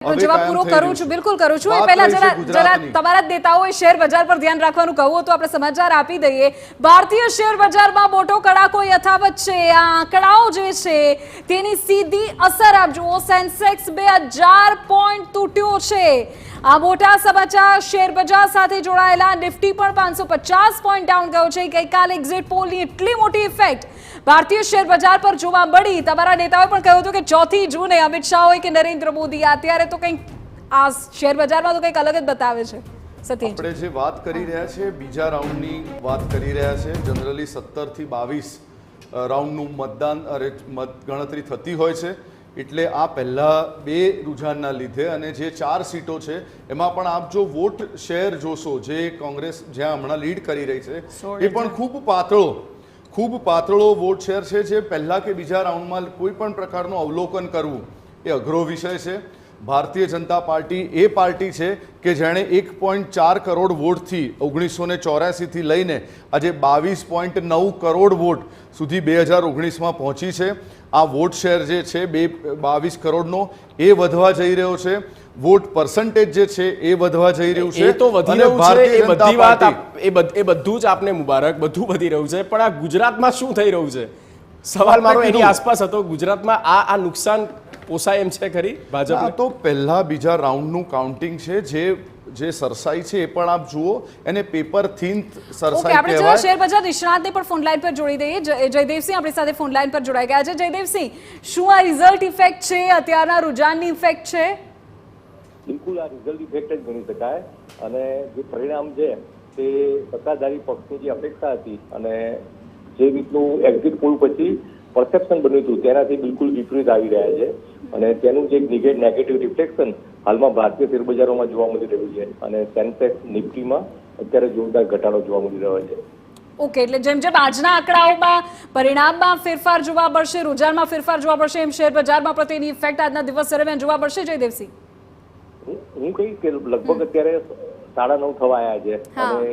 આપનો જવાબ પૂરો કરું છું, બિલકુલ કરું છું। એ પહેલા જરા તમારા જ નેતાઓએ શેર બજાર પર ધ્યાન રાખવાનું કહું તો આપણે સમાચાર આપી દઈએ। ભારતીય શેર બજારમાં મોટો કડાકો યથાવત છે। આ આંકડાઓ જે છે તેની સીધી અસર આપ જુઓ, સેન્સેક્સ 2000 પોઈન્ટ તૂટ્યો છે। આ મોટા સમાચાર શેર બજાર સાથે જોડાયેલા। નિફ્ટી પણ 550 પોઈન્ટ ડાઉન ગયો છે। ગઈકાલે એક્ઝિટ પોલની એટલી મોટી ઇફેક્ટ ભારતીય શેર બજાર પર જોવા મળી। તમારા નેતાઓએ પણ કહ્યું હતું કે 4 જૂને અમિત શાહ હોય કે નરેન્દ્ર મોદી, અત્યારે તો કંઈક આ શેર બજારમાં તો કંઈક અલગ જ બતાવે છે। આપણે જે વાત કરી રહ્યા છે બીજા રાઉન્ડની વાત કરી રહ્યા છે। જનરલી 17 થી 22 રાઉન્ડનું મતદાન ગણતરી થતી હોય છે, એટલે આ પહેલા બે રૂઝાનના લીધે અને જે 4 સીટો છે એમાં પણ આપ જો વોટ શેર જોશો, જે કોંગ્રેસ જ્યાં હમણાં લીડ કરી રહી છે એ પણ ખૂબ પાતળો વોટ શેર છે, જે પહેલા કે બીજા રાઉન્ડમાં કોઈ પણ પ્રકારનું અવલોકન કરવું એ અઘરો વિષય છે। ભારતીય જનતા પાર્ટી એ પાર્ટી છે કે જેણે 1.4 કરોડ વોટથી 1984 થી લઈને આજે 22.9 કરોડ વોટ સુધી 2019માં પહોંચી છે। આ વોટ શેર જે છે 22 કરોડનો એ વધવા જઈ રહ્યો છે। વોટ પર્સન્ટેજ જે છે એ વધવા જઈ રહ્યું છે। એ તો વધી રહ્યું છે, એ બધી વાત એ બધું જ આપને મુબારક, બધું વધી રહ્યું છે, પણ આ ગુજરાતમાં શું થઈ રહ્યું છે સવાલ મારો એની આસપાસ હતો। ગુજરાતમાં આ નુકસાન પોસાય એમ છે ખરી ભાજપ? તો પહેલા બીજા રાઉન્ડનું કાઉન્ટિંગ છે, જે સરસાઈ છે એ પણ આપ જુઓ, એને પેપર થીન સરસાઈ આપણે જરા શેર બજાર નિષ્ણાતને પણ ફોન લાઈન પર જોડી દઈએ। જયદેવસિંહ આપણી સાથે ફોન લાઈન પર જોડાઈ ગયા છે। જયદેવસિંહ, શું આ રિઝલ્ટ ઇફેક્ટ છે, અત્યારના રૂઝાનની ઇફેક્ટ છે? બિલકુલ આ રિઝલ્ટ ઇફેક્ટ જ ગણી શકાય અને જે પરિણામ છે તે સત્તાધારી પક્ષની જે અપેક્ષા હતી અને જે રીતનું એક્ઝિટ પોલ પછી પરસેપ્શન બન્યું હતું તેનાથી બિલકુલ વિપરીત આવી રહ્યા છે અને તેનું જે નેગેટિવ રિફ્લેક્શન હાલમાં ભારતીય શેરબજારોમાં જોવા મળી રહ્યું છે અને સેન્સેક્સ નિફ્ટીમાં અત્યારે જોરદાર ઘટાડો જોવા મળી રહ્યો છે। ઓકે, એટલે જેમ જેમ આજના આંકડાઓમાં પરિણામમાં ફેરફાર જોવા મળશે, રૂઝાનમાં ફેરફાર જોવા મળશે, એમ શેર બજારમાં પણ તેની ઇફેક્ટ આજના દિવસ દરમિયાન જોવા મળશે। જયદેવસિંહ, હું કહીશ કે લગભગ અત્યારે 9:30 થવા આવ્યા છે અને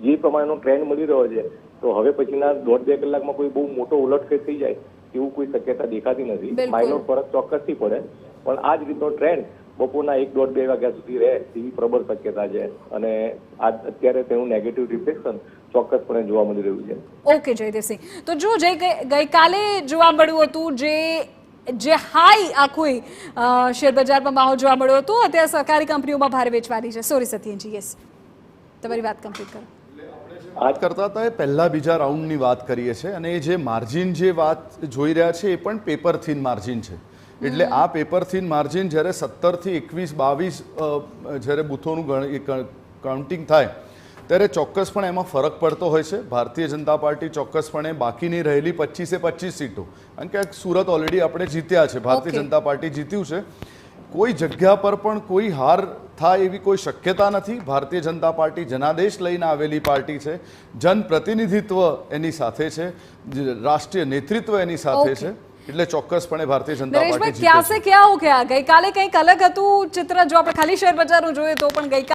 જે પ્રમાણેનો ટ્રેન્ડ મળી રહ્યો છે તો હવે પછીના 1.5-2 કલાકમાં કોઈ બહુ મોટો ઉલટફેર થઈ જાય એવું કોઈ શક્યતા દેખાતી નથી। માઇનોર ફરક ચોક્કસથી પડે, પણ આ જ રીતનો ટ્રેન્ડ બપોરના 1-1.5-2 વાગ્યા સુધી રહે તેવી પ્રબળ શક્યતા છે અને અત્યારે તેનું નેગેટિવ રિફ્લેક્શન ચોક્કસપણે જોવા મળી રહ્યું છે। ઓકે જયદેવસિંહ, તો જો ગઈકાલે જોવા મળ્યું હતું જે હાઈ આખું શેર બજારમાં માહોલ જોવા મળ્યો હતો, અત્યારે સરકારી કંપનીઓમાં ભારે વેચવાની છે। સોરી સત્યનજી, યસ, તમારી વાત કમ્પ્લીટ કરો। વાત કરતા હતા એ પહેલા બીજા રાઉન્ડની વાત કરીએ છીએ અને જે માર્જિન જે વાત જોઈ રહ્યા છે એ પણ પેપર થીન માર્જિન છે। એટલે આ પેપર થીન માર્જિન જ્યારે 17 થી 21-22 જ્યારે બૂથોનું કાઉન્ટિંગ થાય ત્યારે ચોક્કસપણે એમાં ફરક પડતો હોય છે। ભારતીય જનતા પાર્ટી ચોક્કસપણે બાકીની રહેલી 25 સીટો, કારણ કે સુરત ઓલરેડી આપણે જીત્યા છે, ભારતીય જનતા પાર્ટી જીત્યું છે, કોઈ જગ્યા પર પણ કોઈ હાર થાય એવી કોઈ શક્યતા નથી। ભારતીય જનતા પાર્ટી જનાદેશ લઈને આવેલી પાર્ટી છે, જનપ્રતિનિધિત્વ એની સાથે છે, રાષ્ટ્રીય નેતૃત્વ એની સાથે છે, એટલે ચોક્કસપણે ભારતીય જનતા પાર્ટી ક્યાં સે ક્યાં હો ગયા? ગઈકાલે કંઈક અલગ હતું ચિત્ર, જો આપણે ખાલી શેર બજારનું જોઈએ તો પણ ગઈકાલે